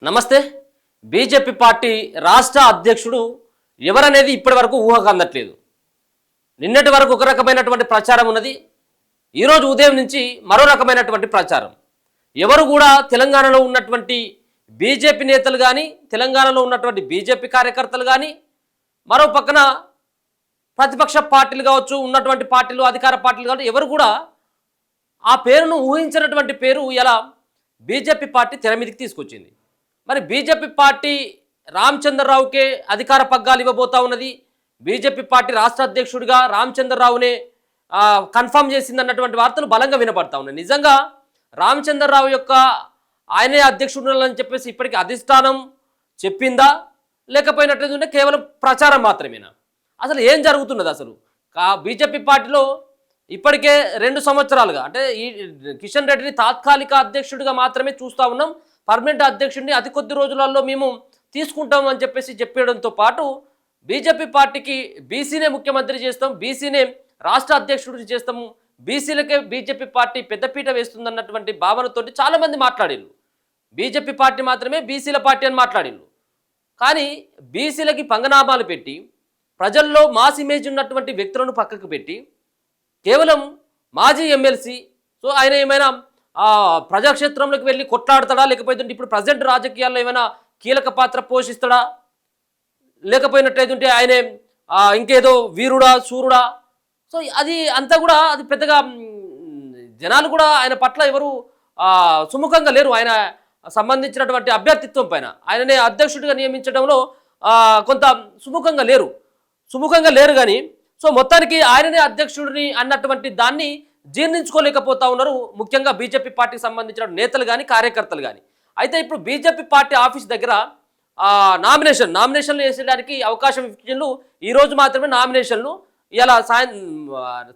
నమస్తే. BJP party రాష్ట్ర అధ్యక్షుడు ఎవరనేది ఇప్పటి వరకు ఊహకు అందట్లేదు. నిన్నటి వరకు ఒక రకమైనటువంటి ప్రచారం ఉన్నది. ఈరోజు ఉదయం నుంచి మరో రకమైనటువంటి ప్రచారం. ఎవరు కూడా తెలంగాణలో ఉన్నటువంటి బీజేపీ నేతలు కానీ, తెలంగాణలో ఉన్నటువంటి బీజేపీ కార్యకర్తలు కానీ, మరో పక్కన ప్రతిపక్ష పార్టీలు కావచ్చు, ఉన్నటువంటి పార్టీలు, అధికార పార్టీలు కావచ్చు, ఎవరు కూడా ఆ పేరును ఊహించినటువంటి పేరు ఇలా బీజేపీ పార్టీ తెర మీదకి తీసుకొచ్చింది. మరి బీజేపీ పార్టీ రామచంద్రరావుకే అధికార పగ్గాలు ఇవ్వబోతా ఉన్నది. బీజేపీ పార్టీ రాష్ట్ర అధ్యక్షుడిగా రామచంద్రరావునే కన్ఫర్మ్ చేసిందన్నటువంటి వార్తలు బలంగా వినపడతా ఉన్నాయి. నిజంగా రామచంద్రరావు యొక్క ఆయనే అధ్యక్షుడు అని చెప్పేసి ఇప్పటికీ అధిష్టానం చెప్పిందా, లేకపోయినట్లయితే కేవలం ప్రచారం మాత్రమేనా? అసలు ఏం జరుగుతున్నది? అసలు బీజేపీ పార్టీలో ఇప్పటికే 2 సంవత్సరాలుగా అంటే ఈ కిషన్ రెడ్డిని తాత్కాలిక అధ్యక్షుడిగా మాత్రమే చూస్తూ ఉన్నాం. పర్మనెంట్ అధ్యక్షుడిని అతి కొద్ది రోజులలో మేము తీసుకుంటామని చెప్పేసి చెప్పడంతో పాటు బీజేపీ పార్టీకి బీసీనే ముఖ్యమంత్రి చేస్తాం, బీసీనే రాష్ట్ర అధ్యక్షుడిని చేస్తాము, బీసీలకే బీజేపీ పార్టీ పెద్దపీట వేస్తుందన్నటువంటి భావనతోటి చాలామంది మాట్లాడిళ్ళు. బీజేపీ పార్టీ మాత్రమే బీసీల పార్టీ అని మాట్లాడిళ్ళు. కానీ బీసీలకి పంగనామాలు పెట్టి ప్రజల్లో మాస్ ఇమేజ్ ఉన్నటువంటి వ్యక్తులను పక్కకు పెట్టి కేవలం మాజీ ఎమ్మెల్సీ, సో ఆయన ఏమైనా ప్రజాక్షేత్రంలోకి వెళ్ళి కొట్లాడతాడా, లేకపోతే ఇప్పుడు ప్రజెంట్ రాజకీయాల్లో ఏమైనా కీలక పాత్ర పోషిస్తాడా, లేకపోయినట్లయితే ఆయనే ఇంకేదో వీరుడా శూరుడా? సో అది అంతా కూడా అది పెద్దగా జనాలు కూడా ఆయన పట్ల ఎవరు సుముఖంగా లేరు. ఆయన సంబంధించినటువంటి అభ్యర్థిత్వం పైన ఆయననే అధ్యక్షుడిగా నియమించడంలో కొంత సుముఖంగా లేరు కానీ సో మొత్తానికి ఆయననే అధ్యక్షుడిని అన్నటువంటి దాన్ని జీర్ణించుకోలేకపోతా ఉన్నారు, ముఖ్యంగా బీజేపీ పార్టీకి సంబంధించిన నేతలు కానీ కార్యకర్తలు కానీ. అయితే ఇప్పుడు బీజేపీ పార్టీ ఆఫీస్ దగ్గర నామినేషన్లు వేసేయడానికి అవకాశం ఇచ్చిండ్రు. ఈరోజు మాత్రమే నామినేషన్లు, ఇలా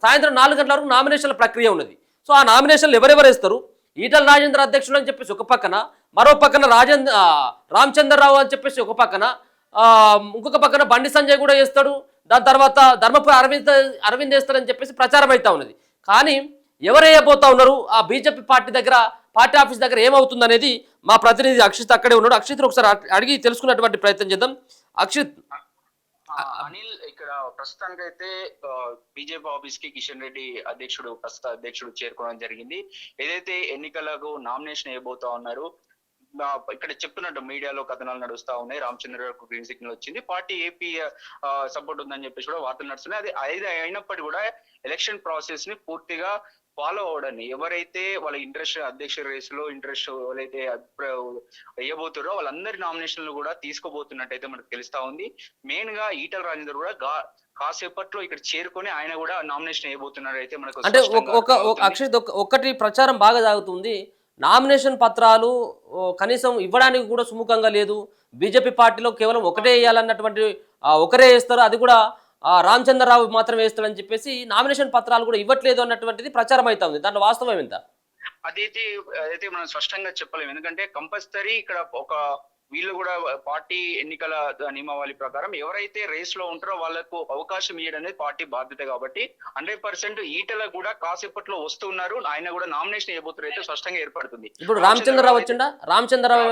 సాయంత్రం 4 గంటల వరకు నామినేషన్ల ప్రక్రియ ఉన్నది. సో ఆ నామినేషన్లు ఎవరెవరు వేస్తారు? ఈటల రాజేంద్ర అధ్యక్షుడు అని చెప్పేసి ఒక పక్కన, మరో పక్కన రామచంద్రరావు అని చెప్పేసి ఒక పక్కన, ఇంకొక పక్కన బండి సంజయ్ కూడా వేస్తాడు, దాని తర్వాత ధర్మపురి అరవింద్ వేస్తారని చెప్పేసి ప్రచారం అవుతా ఉన్నది. కానీ ఎవరు వేయబోతా ఉన్నారు ఆ బీజేపీ పార్టీ దగ్గర, పార్టీ ఆఫీస్ దగ్గర ఏమవుతుంది అనేది మా ప్రతినిధి అక్షిత్ అక్కడే ఉన్నాడు. అక్షిత్ ఒకసారి అడిగి తెలుసుకున్నటువంటి ప్రయత్నం చేద్దాం. అక్షిత్. అనిల్, ఇక్కడ ప్రస్తుతానికి అయితే బీజేపీ ఆఫీస్ కి కిషన్ రెడ్డి ప్రస్తుత అధ్యక్షుడు చేరుకోవడం జరిగింది. ఏదైతే ఎన్నికలకు నామినేషన్ వేయబోతా ఉన్నారు, ఇక్కడ చెప్తున్నట్టు మీడియాలో కథనాలు నడుస్తా ఉన్నాయి. రామచంద్రరావుకు గ్రీన్ సిగ్నల్ వచ్చింది, పార్టీ ఏపీ సపోర్ట్ ఉందని చెప్పేసి కూడా వార్తలు నడుస్తున్నాయి. అది అయినప్పటికీ కూడా ఎలక్షన్ ప్రాసెస్ ని పూర్తిగా ఫాలో అవడాన్ని, ఎవరైతే వాళ్ళ ఇంట్రెస్ట్ అధ్యక్ష రేసులో ఇంట్రెస్ట్ ఎవరైతే వేయబోతారో వాళ్ళందరి నామినేషన్లు కూడా తీసుకోబోతున్నట్టయితే మనకు తెలుస్తా ఉంది. మెయిన్ గా ఈటల రాజేందర్ కూడా కాసేపట్లో ఇక్కడ చేరుకొని ఆయన కూడా నామినేషన్ వేయబోతున్నారు. అయితే మనకు అంటే అక్షిత్ ఒక్కటి ప్రచారం బాగా సాగుతుంది, నామినేషన్ పత్రాలు కనీసం ఇవ్వడానికి కూడా సుముఖంగా లేదు. బీజేపీ పార్టీలో కేవలం ఒకటే వేయాలన్నటువంటి ఒకరే వేస్తారు, అది కూడా రామచంద్రరావు మాత్రమే వేస్తాడని చెప్పేసి నామినేషన్ పత్రాలు కూడా ఇవ్వట్లేదు అన్నటువంటిది ప్రచారం అవుతా ఉంది. దాంట్లో వాస్తవం ఎంత? అదైతే మనం స్పష్టంగా చెప్పలేము. ఎందుకంటే కంపల్సరీ ఇక్కడ ఒక వీళ్ళు కూడా పార్టీ ఎన్నికల నియమావళి ప్రకారం ఎవరైతే రేస్ లో ఉంటారో వాళ్ళకు అవకాశం ఇవ్వడం అనేది పార్టీ బాధ్యత. కాబట్టి 100% ఈటల కూడా కాసేపట్లో వస్తున్నారు, ఆయన కూడా నామినేషన్ వేయబోతున్నారు అయితే స్పష్టంగా ఏర్పడుతుంది. ఇప్పుడు రామచంద్రరావు వచ్చిండా? రామచంద్రరావు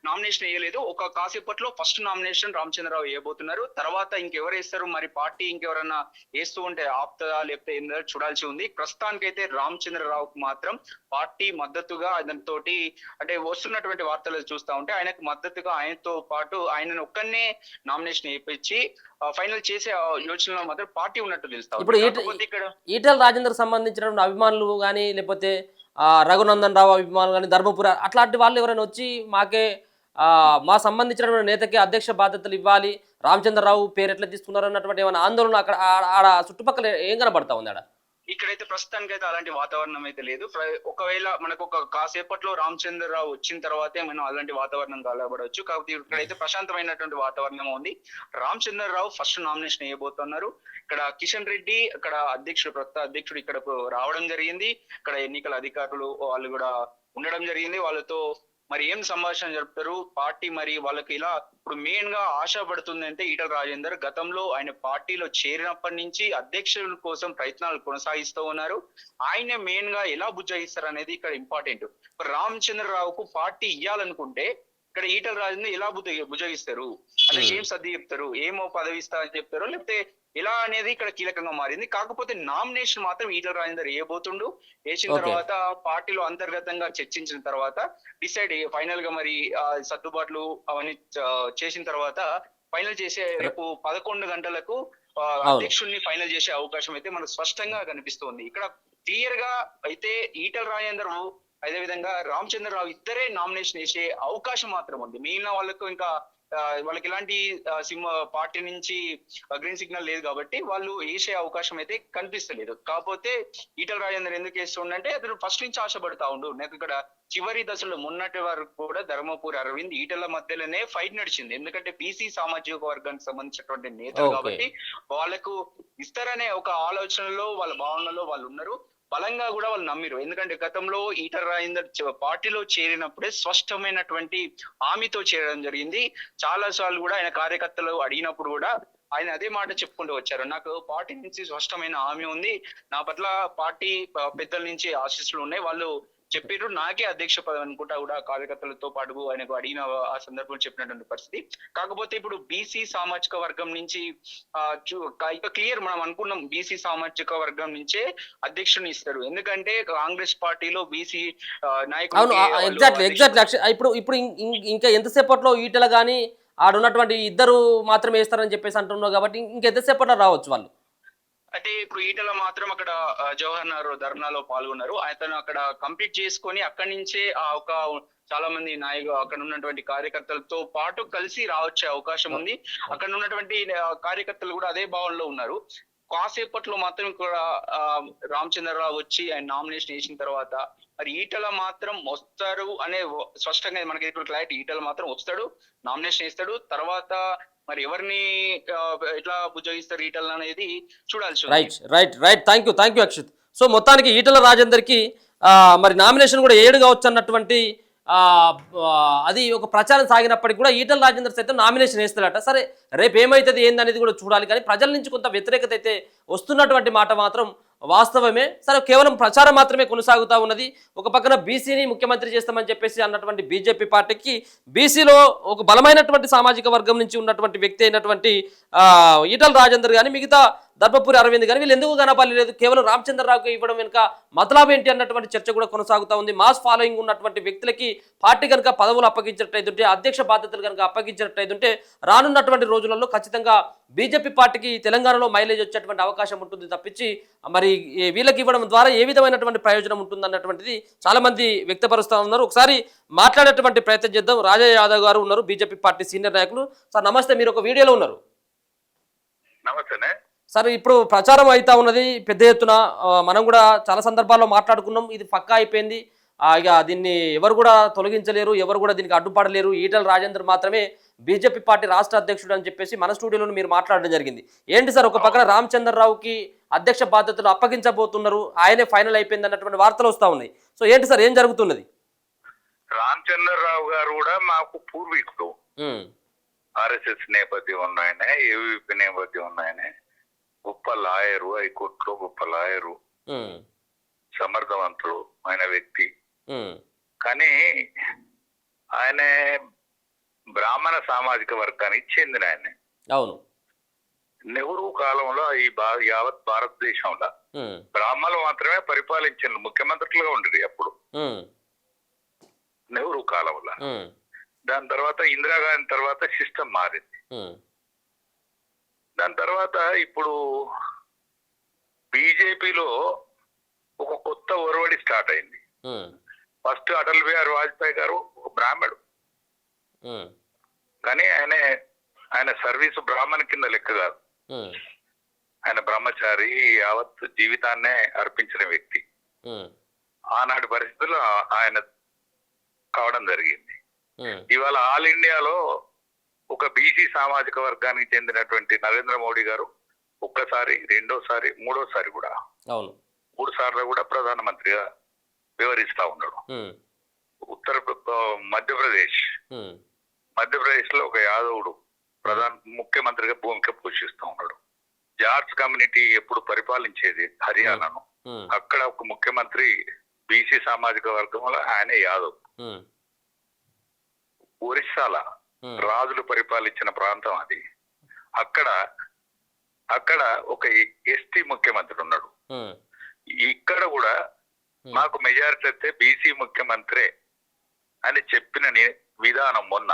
నామినేషన్ వేయలేదు. ఒక కాసేపట్లో ఫస్ట్ నామినేషన్ రామచంద్రరావు వేయబోతున్నారు. తర్వాత ఇంకెవరు వేస్తారు మరి, పార్టీ ఇంకెవరన్నా వేస్తూ ఉంటే ఆపుతుందా లేకపోతే ఏందో చూడాల్సి ఉంది. ప్రస్తుతానికైతే రామచంద్రరావుకు మాత్రం పార్టీ మద్దతుగా దాంతో అంటే వస్తున్నటువంటి వార్తలు చూస్తా ఉంటే ఆయనకు మద్దతుగా ఆయనతో పాటు ఆయనను ఒక్కనే నామినేషన్ వేయించి ఫైనల్ చేసే యోచనలో మాత్రం పార్టీ ఉన్నట్టు తెలుస్తా. ఇప్పుడు ఈటల రాజేందర్ సంబంధించిన అభిమానులు కానీ, లేకపోతే రఘునందన్ రావు అభిమానులు కానీ, ధర్మపురి అట్లాంటి వాళ్ళు ఎవరైనా వచ్చి మా సంబంధించిన నేతకి అధ్యక్ష బాధ్యతలు ఇవ్వాలి, రామచంద్రరావు పేరు ఎట్లా తీసుకున్నారు అన్నటువంటి ఏమైనా ఆందోళన అక్కడ ఆడ చుట్టుపక్కల ఏం కనబడతా ఉంది? ఇక్కడైతే ప్రస్తుతానికైతే అలాంటి వాతావరణం అయితే లేదు. ఒకవేళ మనకు ఒక కాసేపట్లో రామచంద్రరావు వచ్చిన తర్వాతే మనం అలాంటి వాతావరణం కలబడవచ్చు. కాబట్టి ఇక్కడైతే ప్రశాంతమైనటువంటి వాతావరణం ఉంది. రామచంద్రరావు ఫస్ట్ నామినేషన్ వేయబోతున్నారు. ఇక్కడ కిషన్ రెడ్డి ఇక్కడ ప్రస్తుత అధ్యక్షుడు ఇక్కడ రావడం జరిగింది. ఇక్కడ ఎన్నికల అధికారులు వాళ్ళు కూడా ఉండడం జరిగింది. వాళ్ళతో మరి ఏం సంభాషణ జరుపుతారు పార్టీ? మరి వాళ్ళకి ఇలా ఇప్పుడు మెయిన్ గా ఆశపడుతుంది అంటే ఈటల రాజేందర్ గతంలో ఆయన పార్టీలో చేరినప్పటి నుంచి అధ్యక్షుల కోసం ప్రయత్నాలు కొనసాగిస్తూ ఉన్నారు. ఆయనే మెయిన్ గా ఎలా బుజ్జగిస్తారు అనేది ఇక్కడ ఇంపార్టెంట్. ఇప్పుడు రామచంద్రరావుకు పార్టీ ఇవ్వాలనుకుంటే ఇక్కడ ఈటల రాజేందర్ ఎలా బుజ్జగిస్తారు? అంటే ఏం సర్ది చెప్తారు? ఏమో పదవి ఇస్తారని చెప్తారు, లేకపోతే ఎలా అనేది ఇక్కడ కీలకంగా మారింది. కాకపోతే నామినేషన్ మాత్రం ఈటల రాజేందర్ వేయబోతుండు. వేసిన తర్వాత పార్టీలో అంతర్గతంగా చర్చించిన తర్వాత డిసైడ్ ఫైనల్ గా మరి సర్దుబాట్లు అవన్నీ చేసిన తర్వాత ఫైనల్ చేసే రేపు 11 గంటలకు అధ్యక్షుడిని ఫైనల్ చేసే అవకాశం అయితే మనకు స్పష్టంగా కనిపిస్తోంది. ఇక్కడ క్లియర్ గా అయితే ఈటల రాజేందర్ అదే విధంగా రామచంద్రరావు ఇద్దరే నామినేషన్ వేసే అవకాశం మాత్రం ఉంది. మిగిలిన వాళ్ళకు ఇంకా వాళ్ళకి ఇలాంటి పార్టీ నుంచి గ్రీన్ సిగ్నల్ లేదు కాబట్టి వాళ్ళు వేసే అవకాశం అయితే కనిపిస్తలేదు. కాకపోతే ఈటల రాజేందర్ ఎందుకు వేస్తుండంటే అతను ఫస్ట్ నుంచి ఆశపడతా ఉండు. నాకు ఇక్కడ చివరి దశలో మొన్నటి వరకు కూడా ధర్మపురి అరవింద్ ఈటల మధ్యలోనే ఫైట్ నడిచింది. ఎందుకంటే బీసీ సామాజిక వర్గానికి సంబంధించినటువంటి నేతలు కాబట్టి వాళ్ళకు ఇస్తారనే ఒక ఆలోచనలో వాళ్ళ భావనలో వాళ్ళు ఉన్నారు. బలంగా కూడా వాళ్ళు నమ్మిరు. ఎందుకంటే గతంలో ఈటల రాజేందర్ పార్టీలో చేరినప్పుడే స్పష్టమైనటువంటి హామీతో చేరడం జరిగింది. చాలా సార్లు కూడా ఆయన కార్యకర్తలు అడిగినప్పుడు కూడా ఆయన అదే మాట చెప్పుకుంటూ వచ్చారు. నాకు పార్టీ నుంచి స్పష్టమైన హామీ ఉంది, నా పట్ల పార్టీ పెద్దల నుంచి ఆశీస్సులు ఉన్నాయి, వాళ్ళు చెప్పారు నాకే అధ్యక్ష పదవి అనుకుంటా కూడా కార్యకర్తలతో పాటు ఆయనకు అడిగిన ఆ సందర్భంలో చెప్పినటువంటి పరిస్థితి. కాకపోతే ఇప్పుడు బీసీ సామాజిక వర్గం నుంచి ఇక క్లియర్ మనం అనుకున్నాం బీసీ సామాజిక వర్గం నుంచే అధ్యక్షుని ఇస్తారు. ఎందుకంటే కాంగ్రెస్ పార్టీలో బీసీ నాయకులు ఇప్పుడు ఇప్పుడు ఇంకా ఎంతసేపట్లో ఈటల గానీ ఆడున్నటువంటి ఇద్దరు మాత్రమే వేస్తారని చెప్పేసి అంటున్నారు కాబట్టి ఇంకెంతసేపట్లో రావచ్చు వాళ్ళు. అంటే ఇప్పుడు ఈటల మాత్రం అక్కడ జవహర్ నగర్ ధర్నాలో పాల్గొన్నారు. అతను అక్కడ కంప్లీట్ చేసుకొని అక్కడి నుంచే ఒక చాలా మంది నాయకులు అక్కడ ఉన్నటువంటి కార్యకర్తలతో పాటు కలిసి రావచ్చే అవకాశం ఉంది. అక్కడ ఉన్నటువంటి కార్యకర్తలు కూడా అదే భావనలో ఉన్నారు. కాసేపట్లో మాత్రం ఇక్కడ రామచంద్రరావు వచ్చి ఆయన నామినేషన్ వేసిన తర్వాత మరి ఈటల మాత్రం వస్తారు అనే స్పష్టంగా మనకి ఇప్పుడు క్లారిటీ, ఈటల మాత్రం వస్తాడు, నామినేషన్ వేస్తాడు. తర్వాత మరి ఎవరిని ఎట్లా బుజ్జగిస్తారు ఈటల అనేది చూడాల్సి. Right thank you Akshit. So మొత్తానికి ఈటల రాజేందర్కి మరి నామినేషన్ కూడా 7 కావచ్చు అన్నటువంటి అది ఒక ప్రచారం సాగినప్పటికీ కూడా ఈటల రాజేందర్ సైతం నామినేషన్ వేస్తాడట. సరే రేపు ఏమవుతుంది ఏందనేది కూడా చూడాలి. కానీ ప్రజల నుంచి కొంత వ్యతిరేకత అయితే వస్తున్నటువంటి మాట మాత్రం వాస్తవమే. సరే కేవలం ప్రచారం మాత్రమే కొనసాగుతూ ఉన్నది. ఒక పక్కన బీసీని ముఖ్యమంత్రి చేస్తామని చెప్పేసి అన్నటువంటి బీజేపీ పార్టీకి బీసీలో ఒక బలమైనటువంటి సామాజిక వర్గం నుంచి ఉన్నటువంటి వ్యక్తి అయినటువంటి ఈటల రాజేందర్ కానీ మిగతా ధర్మపురి అరవింద్ కానీ వీళ్ళు ఎందుకు కనపడలేదు, కేవలం రామచంద్రరావుకి ఇవ్వడం వెనుక మతలాభం ఏంటి అన్నటువంటి చర్చ కూడా కొనసాగుతూ ఉంది. మాస్ ఫాలోయింగ్ ఉన్నటువంటి వ్యక్తులకి పార్టీ కనుక పదవులు అప్పగించినట్టయితుంటే, అధ్యక్ష బాధ్యతలు కనుక అప్పగించినట్టయితుంటే రానున్నటువంటి రోజులలో ఖచ్చితంగా బీజేపీ పార్టీకి తెలంగాణలో మైలేజ్ వచ్చేటువంటి అవకాశం ఉంటుంది తప్పించి మరి వీళ్ళకి ఇవ్వడం ద్వారా ఏ విధమైనటువంటి ప్రయోజనం ఉంటుంది అన్నటువంటిది చాలా మంది వ్యక్తపరుస్తూ ఉన్నారు. ఒకసారి మాట్లాడేటువంటి ప్రయత్నం చేద్దాం. రాజా యాదవ్ గారు ఉన్నారు, బీజేపీ పార్టీ సీనియర్ నాయకులు. సార్ నమస్తే, మీరు ఒక వీడియోలో ఉన్నారు. నమస్తే సార్, ఇప్పుడు ప్రచారం అవుతా ఉన్నది పెద్ద ఎత్తున. మనం కూడా చాలా సందర్భాల్లో మాట్లాడుకున్నాం, ఇది పక్కా అయిపోయింది, ఇక దీన్ని ఎవరు కూడా తొలగించలేరు, ఎవరు కూడా దీనికి అడ్డుపడలేరు, ఈటల రాజేందర్ మాత్రమే బీజేపీ పార్టీ రాష్ట్ర అధ్యక్షుడు అని చెప్పేసి మన స్టూడియోలో మీరు మాట్లాడడం జరిగింది. ఏంటి సార్, ఒక పక్కన రామచంద్రరావుకి అధ్యక్ష బాధ్యతలు అప్పగించబోతున్నారు, ఆయనే ఫైనల్ అయిపోయింది అన్నటువంటి వార్తలు వస్తూ ఉన్నాయి. సో ఏంటి సార్, ఏం జరుగుతున్నది? రామచంద్రరావు గారు కూడా మాకు పూర్వీకుడు, ఆర్ఎస్ఎస్ నేపథ్యం ఉన్నాయనే, ఏవీపీ నేపథ్యం ఉన్నాయనే, గొప్ప లాయరు, హైకోర్టులో గొప్ప లాయరు, సమర్థవంతుడు ఆయన వ్యక్తి. కానీ ఆయన బ్రాహ్మణ సామాజిక వర్గానికి చెందిన ఆయన. అవును, నెహ్రూ కాలంలో ఈ యావత్ భారతదేశంలో బ్రాహ్మణులు మాత్రమే పరిపాలించారు, ముఖ్యమంత్రులుగా ఉండేది అప్పుడు నెహ్రూ కాలంలో. దాని తర్వాత ఇందిరాగాంధీ తర్వాత సిస్టమ్ మారింది. దాని తర్వాత ఇప్పుడు బీజేపీలో ఒక కొత్త ఒరవడి స్టార్ట్ అయింది. ఫస్ట్ అటల్ బిహారీ వాజ్పేయి గారు బ్రాహ్మణుడు, కానీ ఆయన సర్వీసు బ్రాహ్మణ కింద లెక్క కాదు. ఆయన బ్రహ్మచారి, యావత్ జీవితాన్నే అర్పించిన వ్యక్తి. ఆనాటి పరిస్థితుల్లో ఆయన కావడం జరిగింది. ఇవాళ ఆల్ ఇండియాలో ఒక బీసీ సామాజిక వర్గానికి చెందినటువంటి నరేంద్ర మోడీ గారు ఒక్కసారి, రెండోసారి, మూడోసారి కూడా, 3 సార్లు కూడా ప్రధానమంత్రిగా వివరిస్తా ఉన్నాడు. మధ్యప్రదేశ్ లో ఒక యాదవుడు ముఖ్యమంత్రిగా భూమిక పోషిస్తూ ఉన్నాడు. జార్జ్ కమ్యూనిటీ ఎప్పుడు పరిపాలించేది హర్యానాను, అక్కడ ఒక ముఖ్యమంత్రి బీసీ సామాజిక వర్గంలో ఆయన యాదవ్. ఒరిస్సాల రాజులు పరిపాలించిన ప్రాంతం అది. అక్కడ ఒక ఎస్టీ ముఖ్యమంత్రి ఉన్నాడు. ఇక్కడ కూడా మాకు మెజారిటీ అయితే బీసీ ముఖ్యమంత్రి అని చెప్పిన విధానం మొన్న.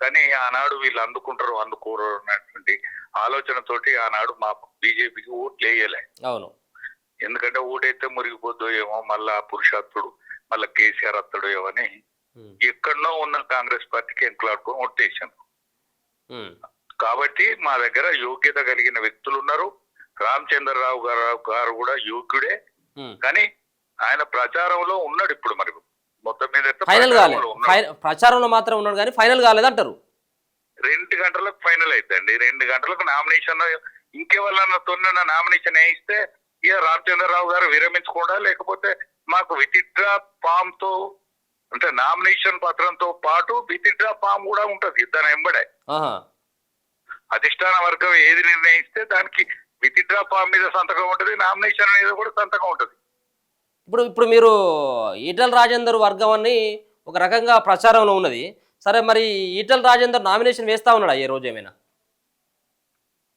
కానీ ఆనాడు వీళ్ళు అందుకుంటారు అందుకోరు అన్నటువంటి ఆలోచనతోటి ఆనాడు మా బీజేపీకి ఓట్లు వేయలే. అవును, ఎందుకంటే ఓటైతే మురిగిపోద్దో ఏమో, మళ్ళా పురుషాత్తుడు మళ్ళా కేసీఆర్ అత్తడు ఏమని ఎక్కడనో ఉన్న కాంగ్రెస్ పార్టీకి ఎంకలాడుకొని ఓటేశాను. కాబట్టి మా దగ్గర యోగ్యత కలిగిన వ్యక్తులు ఉన్నారు. రామచంద్రరావు గారు కూడా యోగ్యుడే, కానీ ఆయన ప్రచారంలో ఉన్నాడు. ఇప్పుడు మరి మొత్తం మీద ఫైనల్ కాలేదు, ప్రచారంలో మాత్రం ఉన్నాడు కానీ ఫైనల్ కాలేదంటారు. 2 గంటలకు ఫైనల్ అయిద్దండి. 2 గంటలకు నామినేషన్ ఇంకెవరన్నా నామినేషన్ వేయిస్తే ఇక రామచంద్రరావు గారు విరమించకుండా, లేకపోతే మాకు విత్డ్రా ఫామ్ తో అంటే నామినేషన్ పత్రంతో పాటు విత్డ్రా ఫామ్ కూడా ఉంటది దాని వెంబడే. అధిష్టాన వర్గం ఏది నిర్ణయిస్తే దానికి విత్డ్రా ఫామ్ మీద సంతకం ఉంటది, నామినేషన్ మీద కూడా సంతకం ఉంటది. ఇప్పుడు మీరు ఈటల రాజేందర్ వర్గం అని ఒక రకంగా ప్రచారంలో ఉన్నది. సరే, మరి ఈటల రాజేందర్ నామినేషన్ వేస్తా ఉన్నాడా ఏ రోజు ఏమైనా?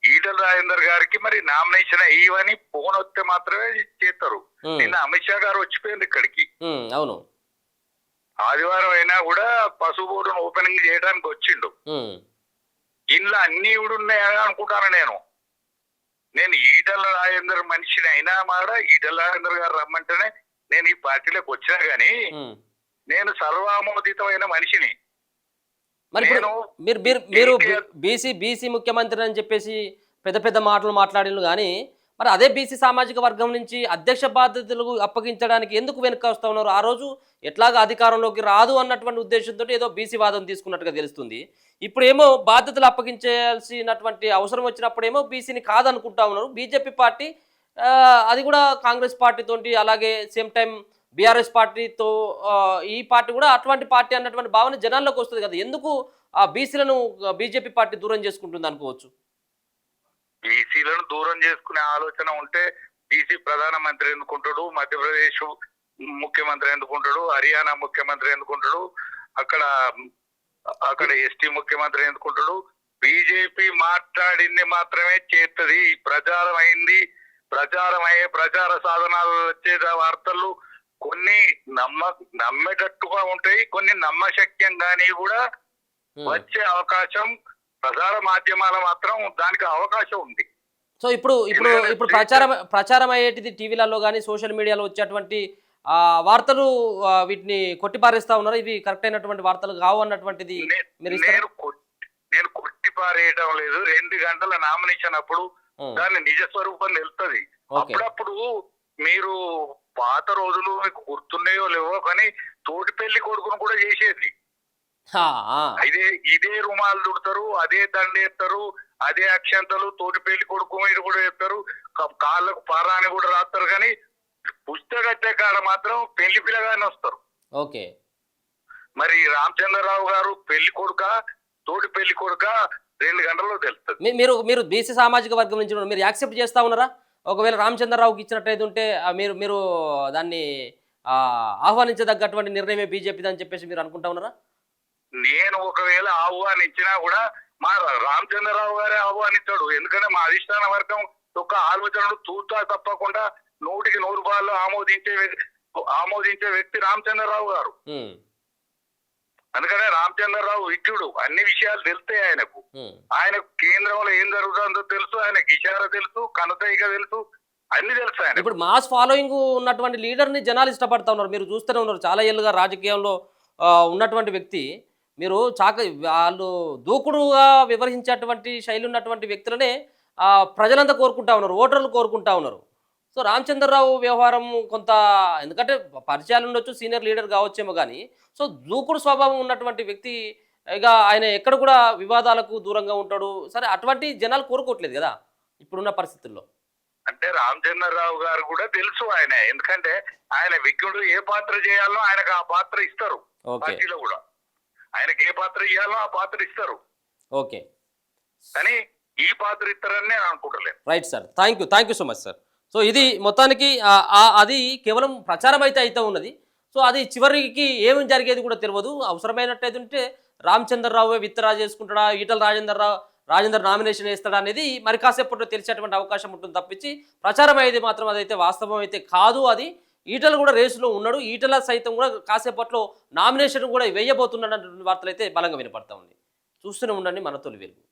ఈటల రాజేందర్ గారికి మరి నామినేషన్ ఇవని ఫోన్ వస్తే మాత్రమే చేస్తారు. నిన్న అమిత్ షా గారు వచ్చిపోయింది ఇక్కడికి. అవును, ఆదివారం అయినా కూడా పసుపు బోర్డును ఓపెనింగ్ చేయడానికి వచ్చిండు. ఇంట్లో అన్ని ఇవి ఉన్నాయని అనుకుంటాను నేను ఈటల రాజేందర్ మనిషిని అయినా మాట ఈటల రాజేందర్ గారు రమ్మంటేనే నేను ఈ పార్టీలోకి వచ్చినా గానీ నేను సర్వామోదితమైన మనిషిని. మరి మీరు బీసీ ముఖ్యమంత్రి అని చెప్పేసి పెద్ద పెద్ద మాటలు మాట్లాడిను కానీ మరి అదే బీసీ సామాజిక వర్గం నుంచి అధ్యక్ష బాధ్యతలు అప్పగించడానికి ఎందుకు వెనుక వస్తూ ఉన్నారు? ఆ రోజు ఎట్లాగా అధికారంలోకి రాదు అన్నటువంటి ఉద్దేశంతో ఏదో బీసీ వాదం తీసుకున్నట్టుగా తెలుస్తుంది. ఇప్పుడేమో బాధ్యతలు అప్పగించాల్సినటువంటి అవసరం వచ్చినప్పుడేమో బీసీని కాదనుకుంటా ఉన్నారు బీజేపీ పార్టీ. అది కూడా కాంగ్రెస్ పార్టీతోటి, అలాగే సేమ్ టైం బీఆర్ఎస్ పార్టీతో, ఈ పార్టీ కూడా అటువంటి పార్టీ అన్నటువంటి భావన జనాల్లోకి వస్తుంది కదా. ఎందుకు ఆ బీసీలను బీజేపీ పార్టీ దూరం చేసుకుంటుంది అనుకోవచ్చు? బీసీలను దూరం చేసుకునే ఆలోచన ఉంటే బీసీ ప్రధానమంత్రి ఎందుకుంటాడు, మధ్యప్రదేశ్ ముఖ్యమంత్రి ఎందుకుంటాడు, హర్యానా ముఖ్యమంత్రి ఎందుకుంటాడు, అక్కడ ఎస్టీ ముఖ్యమంత్రి ఎందుకుంటాడు. బీజేపీ మాట్లాడింది మాత్రమే చేస్తుంది. ప్రచారం అయింది, ప్రచార సాధనాలు వచ్చే వార్తలు కొన్ని నమ్మేటట్టుగా ఉంటాయి, కొన్ని నమ్మశక్యంగాని కూడా వచ్చే అవకాశం ప్రసార మాధ్యమాల మాత్రం దానికి అవకాశం ఉంది. సో ఇప్పుడు ప్రచారం అయ్యేటిది టీవీలలో కానీ సోషల్ మీడియాలో వచ్చేటువంటి వార్తలు వీటిని కొట్టిపారేస్తా ఉన్నారు. ఇవి కరెక్ట్ అయినటువంటి వార్తలు కావు అన్నటువంటిది నేను కొట్టిపారేయడం లేదు. 2 గంటల నామినేషన్ అప్పుడు దాని నిజ స్వరూపం తెలుస్తుంది. అప్పుడప్పుడు మీరు పాత రోజులు మీకు గుర్తున్నాయో లేవో కానీ తోటి పెళ్లి కొడుకును కూడా చేసేది. ఇదే రుమాలు చుడతారు, అదే దండేస్తారు, అదే అక్షంతలు తోటి పెళ్లి కొడుకు మీద కూడా వేస్తారు, కాళ్ళకు పారాని కూడా రాస్తారు. కానీ పుస్తకట్టే కాడ మాత్రం పెళ్లి పిల్లగానే వస్తారు. ఓకే, మరి రామచంద్రరావు గారు పెళ్లి కొడుక తోటి పెళ్లి కొడుక 2 గంటల్లో తెలుస్తుంది. మీరు బీసీ సామాజిక వర్గం నుంచి మీరు యాక్సెప్ట్ చేస్తా ఉన్నారా? ఒకవేళ రామచంద్రరావుకి ఇచ్చినట్టయితే ఉంటే మీరు దాన్ని ఆహ్వానించదగ్గటువంటి నిర్ణయమే బీజేపీది అని చెప్పేసి మీరు అనుకుంటా ఉన్నారా? నేను ఒకవేళ ఆహ్వానించినా కూడా మా రామచంద్రరావు గారే ఆహ్వానించాడు. ఎందుకంటే మా అధిష్టాన వర్గం యొక్క ఆలోచనలు తూతా తప్పకుండా 100కి 100 రూపాయలు ఆమోదించే వ్యక్తి రామచంద్రరావు గారు. అందుకనే రామచంద్రరావు విద్యుడు, అన్ని విషయాలు తెలుస్తాయి ఆయనకు. ఆయనకు కేంద్రంలో ఏం జరుగుతుందో తెలుసు, ఆయనకు ఇషారా తెలుసు, కనతయిగా తెలుసు, అన్ని తెలుసు ఆయన. ఇప్పుడు మాస్ ఫాలోయింగ్ ఉన్నటువంటి లీడర్ని జనాలు ఇష్టపడతా ఉన్నారు. మీరు చూస్తూనే ఉన్నారు, చాలా ఏళ్ళుగా రాజకీయంలో ఉన్నటువంటి వ్యక్తి. మీరు వాళ్ళు దూకుడుగా వివరించేటువంటి శైలి ఉన్నటువంటి వ్యక్తులనే ప్రజలంతా కోరుకుంటా ఉన్నారు, ఓటర్లు కోరుకుంటా ఉన్నారు. సో రామచంద్రరావు వ్యవహారం కొంత, ఎందుకంటే పరిచయాలు ఉండొచ్చు, సీనియర్ లీడర్ కావచ్చేమో కానీ, సో దూకుడు స్వభావం ఉన్నటువంటి వ్యక్తి, ఇక ఆయన ఎక్కడ కూడా వివాదాలకు దూరంగా ఉంటాడు. సరే, అటువంటి జనాలు కోరుకోవట్లేదు కదా ఇప్పుడున్న పరిస్థితుల్లో. అంటే రామచంద్రరావు గారు కూడా తెలుసు ఆయన, ఎందుకంటే ఆయన విజ్ఞుడు, ఏ పాత్ర చేయాలో ఆయనకు ఆ పాత్ర ఇస్తారు. ఓకే పార్టీలో కూడా ఆయనకి ఏ పాత్ర ఇవ్వాలో ఆ పాత్ర ఇస్తారు, ఓకే కానీ ఈ పాత్ర ఇస్తారని నేను అనుకుంటలేను. Right sir, thank you so much sir. So ఇది మొత్తానికి అది కేవలం ప్రచారం అయితే ఉన్నది. సో అది చివరికి ఏమి జరిగేది కూడా తెలియదు. అవసరమైనట్టయితే ఉంటే రామచంద్రరావు విత్తరా చేసుకుంటాడా, ఈటల రాజేందర్ నామినేషన్ వేస్తాడా అనేది మరి కాసేపట్లో తెలిసేటువంటి అవకాశం ఉంటుంది తప్పించి ప్రచారం అయ్యేది మాత్రం అదైతే వాస్తవం అయితే కాదు. అది ఈటల కూడా రేసులో ఉన్నాడు, ఈటల సైతం కూడా కాసేపట్లో నామినేషన్ కూడా వేయబోతున్నాడు వార్తలు అయితే బలంగా వినపడతా ఉంది. చూస్తూనే ఉండండి మన తొలి వెలుగు.